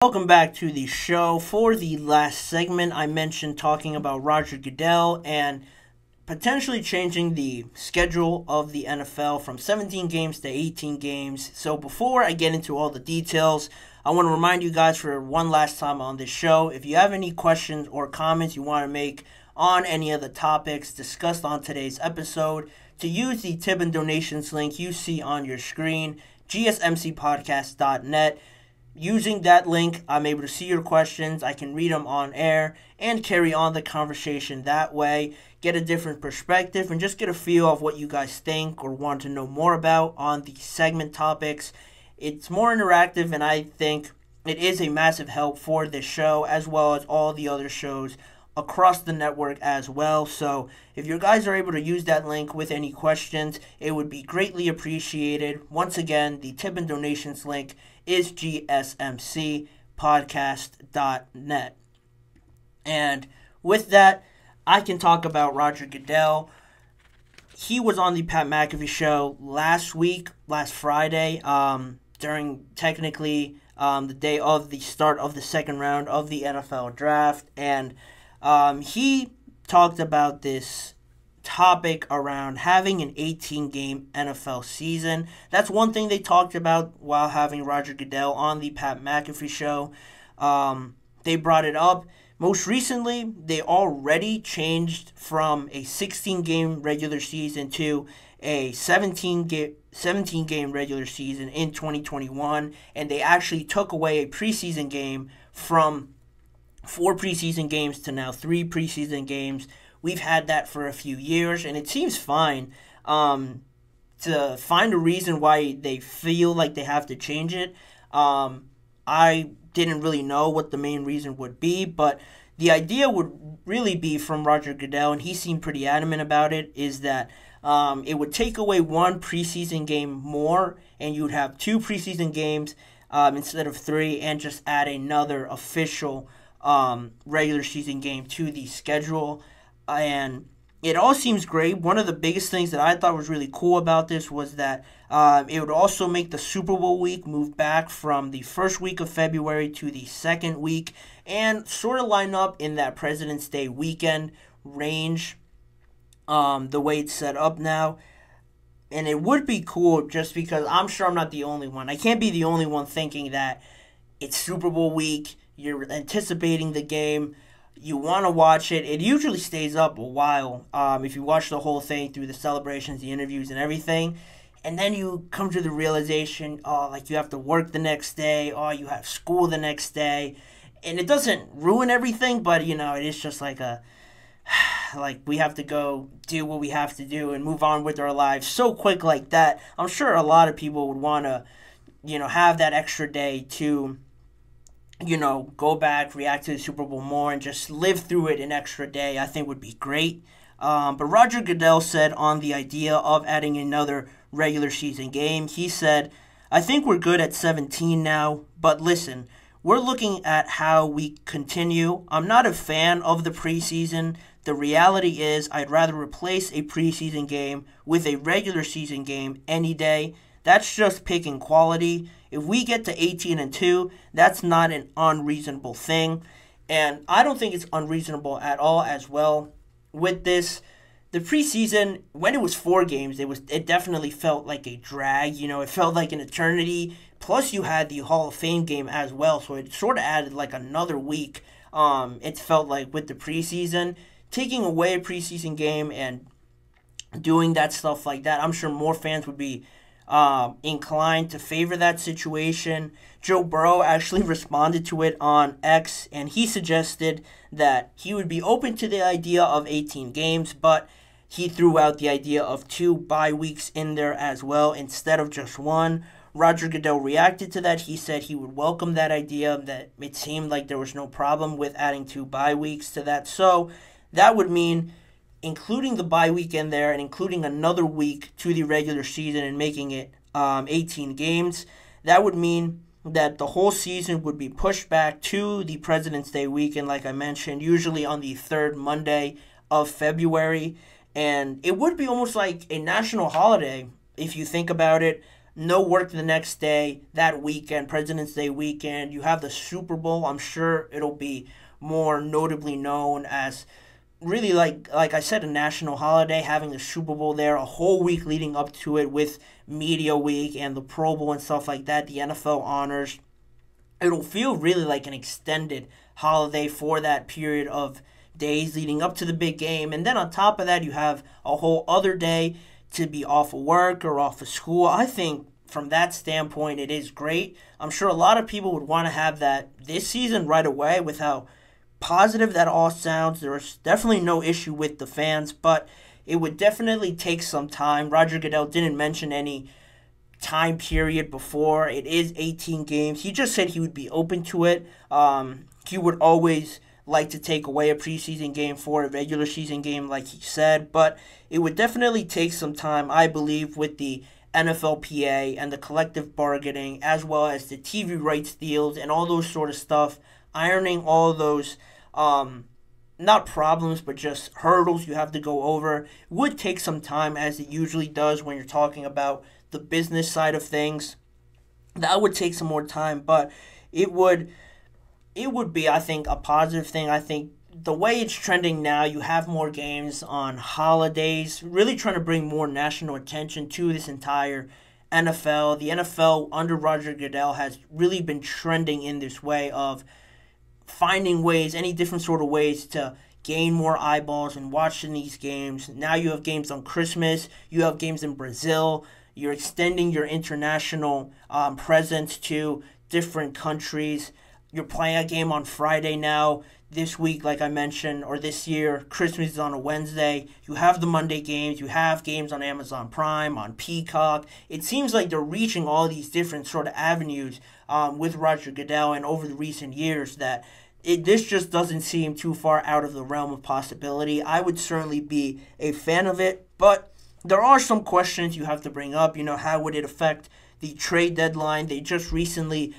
Welcome back to the show. For the last segment, I mentioned talking about Roger Goodell and potentially changing the schedule of the NFL from 17 games to 18 games. So before I get into all the details, I want to remind you guys for one last time on this show, if you have any questions or comments you want to make on any of the topics discussed on today's episode, to use the tip and donations link you see on your screen, GSMCPodcast.net. Using that link, I'm able to see your questions, I can read them on air, and carry on the conversation that way, get a different perspective, and just get a feel of what you guys think or want to know more about on the segment topics. It's more interactive, and I think it is a massive help for this show, as well as all the other shows across the network as well. So if you guys are able to use that link with any questions, it would be greatly appreciated. Once again, the tip and donations link is GSMCPodcast.net. And with that, I can talk about Roger Goodell. He was on the Pat McAfee show last Friday, during technically the day of the start of the second round of the NFL draft. And he talked about this topic around having an 18-game NFL season. That's one thing they talked about while having Roger Goodell on the Pat McAfee show. They brought it up. Most recently, they already changed from a 16-game regular season to a 17-game regular season in 2021, and they actually took away a preseason game from 4 preseason games to now 3 preseason games. We've had that for a few years, and it seems fine. To find a reason why they feel like they have to change it, I didn't really know what the main reason would be, but the idea would really be from Roger Goodell, and he seemed pretty adamant about it, is that it would take away 1 preseason game more, and you would have 2 preseason games instead of 3, and just add another official regular season game to the schedule. And it all seems great. One of the biggest things that I thought was really cool about this was that it would also make the Super Bowl week move back from the first week of February to the second week and sort of line up in that President's Day weekend range, the way it's set up now. And it would be cool just because I'm sure I'm not the only one. I can't be the only one thinking that it's Super Bowl week, you're anticipating the game, you want to watch it. It usually stays up a while if you watch the whole thing through the celebrations, the interviews, and everything. And then you come to the realization, like you have to work the next day, you have school the next day. And it doesn't ruin everything, but, it is just like we have to go do what we have to do and move on with our lives so quick like that. I'm sure a lot of people would want to, have that extra day to go back, react to the Super Bowl more, and just live through it an extra day, I think would be great. But Roger Goodell said on the idea of adding another regular season game, he said, "I think we're good at 17 now, but listen, we're looking at how we continue. I'm not a fan of the preseason. The reality is I'd rather replace a preseason game with a regular season game any day. That's just picking quality. If we get to 18-2, that's not an unreasonable thing." And I don't think it's unreasonable at all as well. With this, the preseason, when it was 4 games, it definitely felt like a drag. It felt like an eternity. Plus, you had the Hall of Fame game as well, so it sort of added like another week. It felt like with the preseason, taking away a preseason game and doing that stuff like that, I'm sure more fans would be inclined to favor that situation. Joe Burrow actually responded to it on X, and he suggested that he would be open to the idea of 18 games, but he threw out the idea of 2 bye weeks in there as well instead of just 1. Roger Goodell reacted to that. He said he would welcome that idea, that it seemed like there was no problem with adding 2 bye weeks to that. So that would mean including the bye week in there and including another week to the regular season and making it 18 games. That would mean that the whole season would be pushed back to the President's Day weekend, like I mentioned, usually on the 3rd Monday of February. And it would be almost like a national holiday if you think about it. no work the next day, that weekend, President's Day weekend. You have the Super Bowl. I'm sure it'll be more notably known as really, like I said, a national holiday, having the Super Bowl there, a whole week leading up to it with Media Week and the Pro Bowl and stuff like that, the NFL honors. It'll feel really like an extended holiday for that period of days leading up to the big game. And then on top of that, you have a whole other day to be off of work or off of school. I think from that standpoint, it is great. I'm sure a lot of people would want to have that this season right away with how positive that all sounds. There's definitely no issue with the fans, but it would definitely take some time. Roger Goodell didn't mention any time period before. It is 18 games. He just said he would be open to it. He would always like to take away a preseason game for a regular season game, like he said, but it would definitely take some time, I believe, with the NFLPA and the collective bargaining, as well as the TV rights deals and all those sort of stuff, ironing all those not problems, but just hurdles you have to go over. It would take some time, as it usually does when you're talking about the business side of things. That would take some more time, but it would be, I think, a positive thing. I think the way it's trending now, you have more games on holidays, really trying to bring more national attention to this entire NFL. The NFL under Roger Goodell has really been trending in this way of finding ways, any different sort of ways to gain more eyeballs and watching these games. Now you have games on Christmas, you have games in Brazil, you're extending your international presence to different countries. You're playing a game on Friday now. This week, like I mentioned, or this year, Christmas is on a Wednesday. You have the Monday games. You have games on Amazon Prime, on Peacock. It seems like they're reaching all these different sort of avenues with Roger Goodell, and over the recent years that this just doesn't seem too far out of the realm of possibility. I would certainly be a fan of it, but there are some questions you have to bring up. You know, how would it affect the trade deadline? They just recently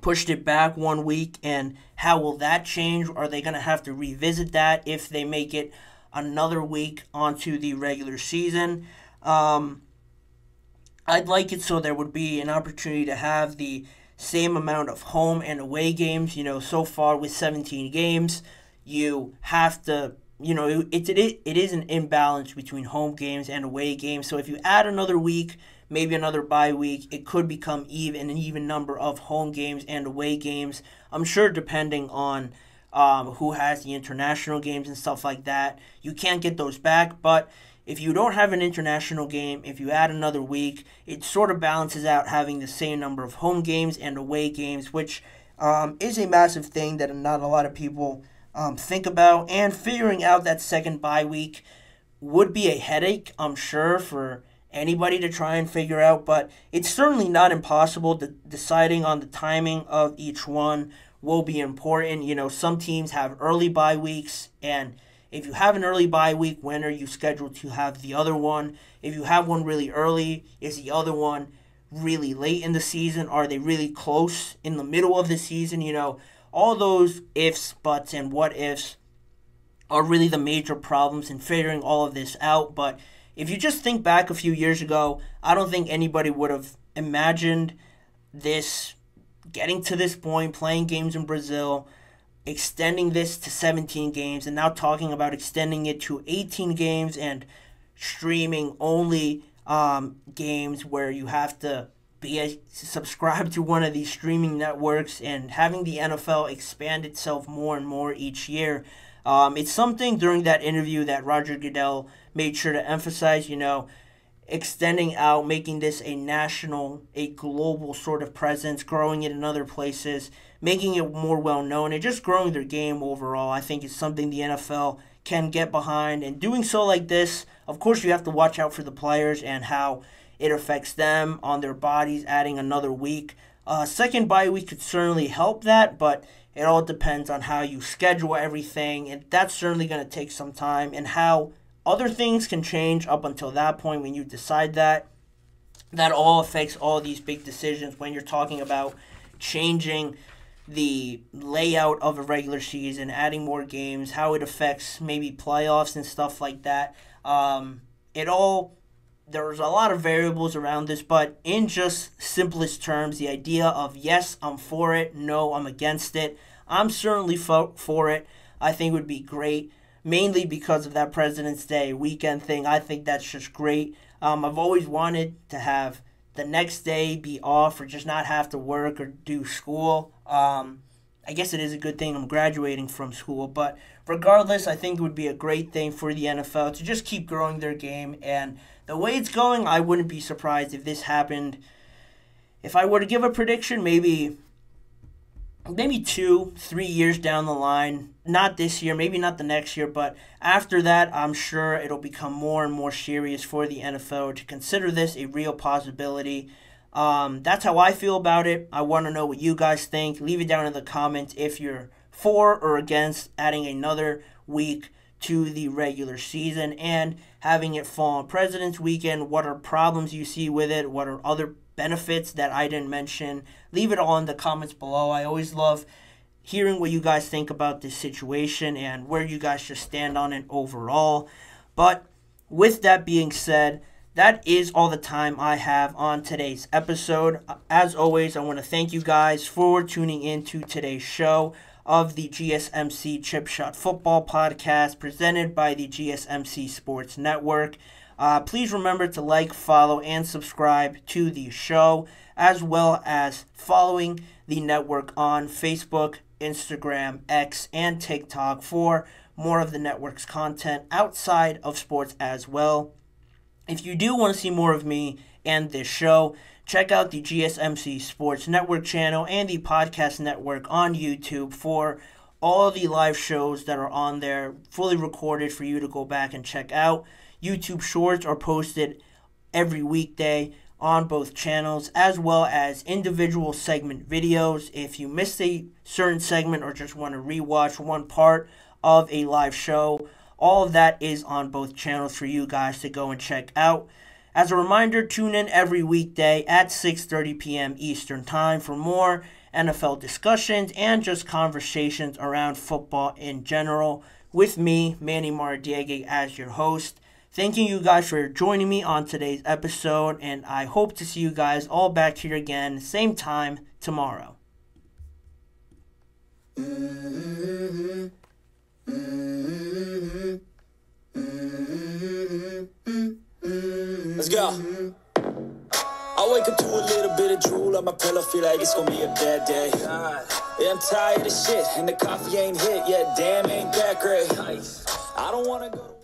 pushed it back 1 week, and how will that change? Are they going to have to revisit that if they make it another week onto the regular season? I'd like it so there would be an opportunity to have the same amount of home and away games. You know, so far with 17 games, you have to, you know, it is an imbalance between home games and away games. So if you add another week, maybe another bye week, it could become an even number of home games and away games. I'm sure depending on who has the international games and stuff like that, you can't get those back. But if you don't have an international game, if you add another week, it sort of balances out having the same number of home games and away games, which is a massive thing that not a lot of people think about. And figuring out that second bye week would be a headache, I'm sure, for anybody to try and figure out, but it's certainly not impossible. Deciding on the timing of each one will be important. You know, some teams have early bye weeks, and if you have an early bye week, when are you scheduled to have the other one? If you have one really early, is the other one really late in the season? Are they really close in the middle of the season? You know, all those ifs, buts, and what ifs are really the major problems in figuring all of this out. But if you just think back a few years ago, I don't think anybody would have imagined this, getting to this point, playing games in Brazil, extending this to 17 games, and now talking about extending it to 18 games and streaming only games where you have to be subscribed to one of these streaming networks, and having the NFL expand itself more and more each year. It's something during that interview that Roger Goodell made sure to emphasize, you know, extending out, making this a national, a global sort of presence, growing it in other places, making it more well-known, and just growing their game overall. I think it's something the NFL can get behind, and doing so like this, of course you have to watch out for the players and how it affects them on their bodies, adding another week. Second bye week could certainly help that, but it all depends on how you schedule everything, and that's certainly going to take some time, and how other things can change up until that point when you decide that. That all affects all these big decisions when you're talking about changing the layout of a regular season, adding more games, how it affects maybe playoffs and stuff like that. It all there's a lot of variables around this, but in just simplest terms, the idea of yes, I'm for it, no, I'm against it. I'm certainly for it. I think it would be great, mainly because of that President's Day weekend thing. I think that's just great. I've always wanted to have the next day be off or just not have to work or do school. I guess it is a good thing I'm graduating from school, but regardless, I think it would be a great thing for the NFL to just keep growing their game. And the way it's going, I wouldn't be surprised if this happened. If I were to give a prediction, maybe 2-3 years down the line, not this year, maybe not the next year, but after that, I'm sure it'll become more and more serious for the NFL to consider this a real possibility. That's how I feel about it. I want to know what you guys think. Leave it down in the comments if you're for or against adding another week to the regular season and having it fall on President's Weekend. What are problems you see with it? What are other benefits that I didn't mention? Leave it all in the comments below. I always love hearing what you guys think about this situation and where you guys just stand on it overall. But with that being said, that is all the time I have on today's episode. As always, I want to thank you guys for tuning in to today's show of the GSMC Chip Shot Football Podcast presented by the GSMC Sports Network. Please remember to like, follow, and subscribe to the show, as well as following the network on Facebook, Instagram, X, and TikTok for more of the network's content outside of sports as well. If you do want to see more of me and this show, check out the GSMC Sports Network channel and the podcast network on YouTube for all the live shows that are on there, fully recorded for you to go back and check out. YouTube Shorts are posted every weekday on both channels, as well as individual segment videos. If you missed a certain segment or just want to rewatch one part of a live show, all of that is on both channels for you guys to go and check out. As a reminder, tune in every weekday at 6:30 p.m. Eastern Time for more NFL discussions and just conversations around football in general with me, Manny Maradiaga, as your host. Thanking you guys for joining me on today's episode, and I hope to see you guys all back here again, same time tomorrow. Let's go. I wake up to a little bit of drool on my pillow, feel like it's gonna be a bad day. Yeah, I'm tired of shit, and the coffee ain't hit yet. Damn, ain't that great. I don't wanna go to